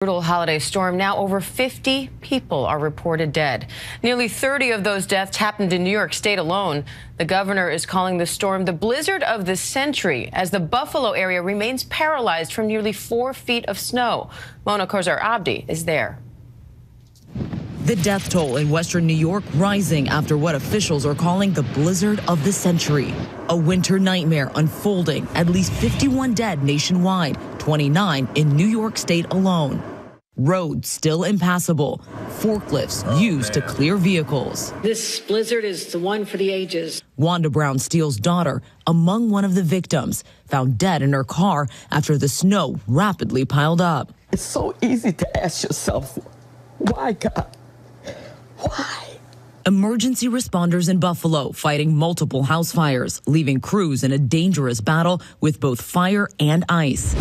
Brutal holiday storm. Now over 50 people are reported dead. Nearly 30 of those deaths happened in New York State alone. The governor is calling the storm the blizzard of the century as the Buffalo area remains paralyzed from nearly 4 feet of snow. Mona Kozar-Abdi is there. The death toll in western New York rising after what officials are calling the blizzard of the century. A winter nightmare unfolding, at least 51 dead nationwide, 29 in New York State alone. Roads still impassable, forklifts used to clear vehicles. This blizzard is the one for the ages. Wanda Brown Steele's daughter, among one of the victims, found dead in her car after the snow rapidly piled up. It's so easy to ask yourself, why, God? Why? Emergency responders in Buffalo fighting multiple house fires, leaving crews in a dangerous battle with both fire and ice.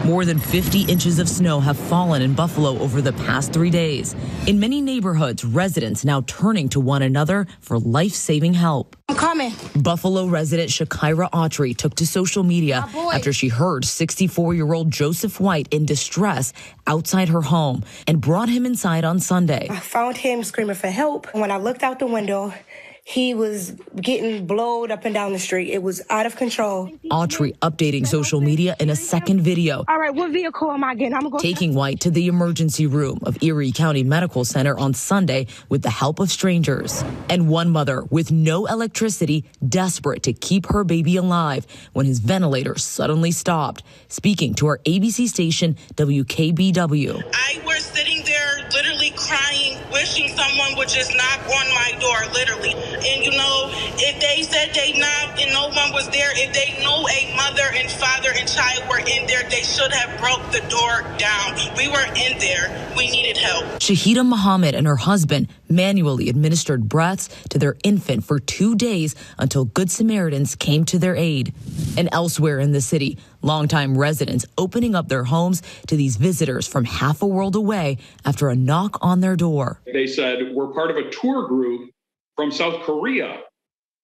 More than 50 inches of snow have fallen in Buffalo over the past 3 days. In many neighborhoods, residents now turning to one another for life-saving help. I'm coming. Buffalo resident Shakira Autry took to social media after she heard 64-year-old Joseph White in distress outside her home and brought him inside on Sunday. I found him screaming for help. When I looked out the window, he was getting blowed up and down the street. It was out of control. Autry updating social media in a second video. All right, what vehicle am I getting? I'm going taking White to the emergency room of Erie County Medical Center on Sunday with the help of strangers. And one mother with no electricity, desperate to keep her baby alive when his ventilator suddenly stopped. Speaking to our ABC station, WKBW. I was sitting there literally crying, wishing someone would just knock on my door, literally. And, you know, if they said they knocked and no one was there, if they knew a mother and father and child were in there, they should have broke the door down. We were in there. We needed help. Shahida Muhammad and her husband manually administered breaths to their infant for 2 days until Good Samaritans came to their aid. And elsewhere in the city, longtime residents opening up their homes to these visitors from half a world away after a knock on their door. They said, we're part of a tour group from South Korea,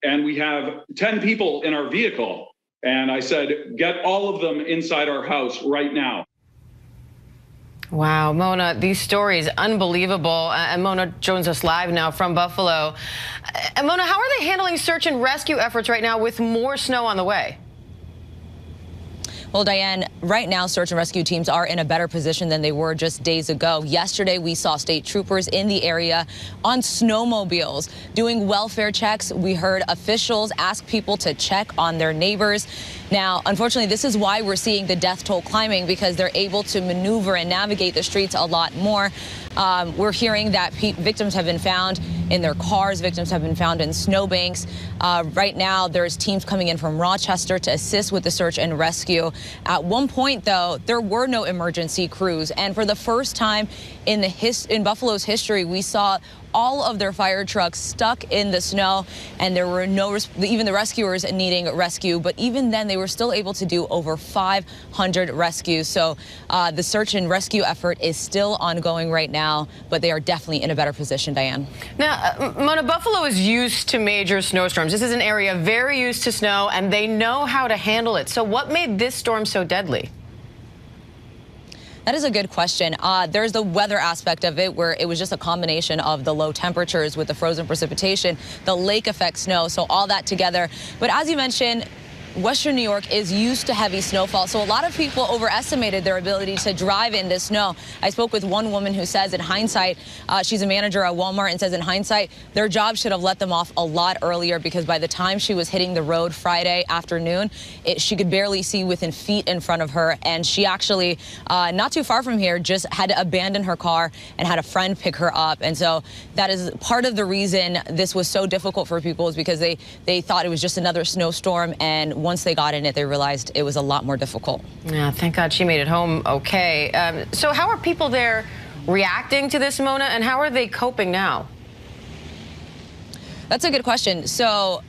and we have 10 people in our vehicle. And I said, get all of them inside our house right now. Wow, Mona, these stories, unbelievable. And Mona joins us live now from Buffalo. And Mona, how are they handling search and rescue efforts right now with more snow on the way? Well, Diane, right now, search and rescue teams are in a better position than they were just days ago. Yesterday, we saw state troopers in the area on snowmobiles doing welfare checks. We heard officials ask people to check on their neighbors. Now, unfortunately, this is why we're seeing the death toll climbing, because they're able to maneuver and navigate the streets a lot more. We're hearing that victims have been found in their cars. Victims have been found in snowbanks. Right now, there's teams coming in from Rochester to assist with the search and rescue. At one point, though, there were no emergency crews. And for the first time in Buffalo's history, we saw all of their fire trucks stuck in the snow, and there were even the rescuers needing rescue. But even then, they were still able to do over 500 rescues. So the search and rescue effort is still ongoing right now, but they are definitely in a better position, Diane. Now, Mona, Buffalo is used to major snowstorms. This is an area very used to snow, and they know how to handle it. So what made this storm so deadly? That is a good question. There's the weather aspect of it, where it was just a combination of the low temperatures with the frozen precipitation, the lake effect snow, so all that together. But as you mentioned, Western New York is used to heavy snowfall, so a lot of people overestimated their ability to drive in this snow. I spoke with one woman who says in hindsight, she's a manager at Walmart, and says in hindsight, their job should have let them off a lot earlier, because by the time she was hitting the road Friday afternoon, she could barely see within feet in front of her. And she actually, not too far from here, just had to abandon her car and had a friend pick her up. And so that is part of the reason this was so difficult for people, is because they thought it was just another snowstorm, and once they got in it, they realized it was a lot more difficult. Yeah, thank God she made it home okay. So how are people there reacting to this, Mona, and how are they coping now? That's a good question. So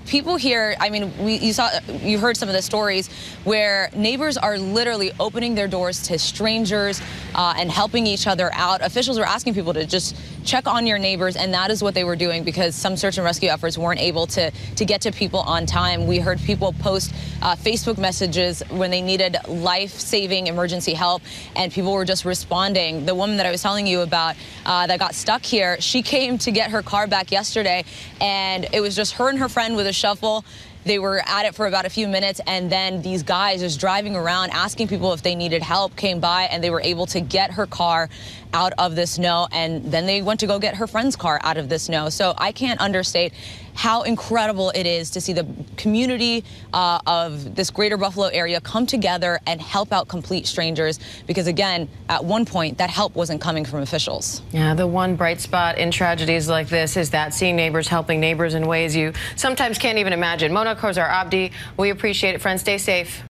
people here, I mean, you heard some of the stories where neighbors are literally opening their doors to strangers and helping each other out. Officials are asking people to just check on your neighbors, and that is what they were doing because some search and rescue efforts weren't able to get to people on time. We heard people post Facebook messages when they needed life-saving emergency help, and people were just responding. The woman that I was telling you about that got stuck here, she came to get her car back yesterday, and it was just her and her friend with a shovel. They were at it for about a few minutes, and then these guys just driving around asking people if they needed help came by, and they were able to get her car out of the snow, and then they went to go get her friend's car out of the snow. So I can't understate how incredible it is to see the community of this greater Buffalo area come together and help out complete strangers, because again, at one point that help wasn't coming from officials. Yeah, the one bright spot in tragedies like this is that seeing neighbors helping neighbors in ways you sometimes can't even imagine. Mona Kozar Abdi, we appreciate it, friends. Stay safe.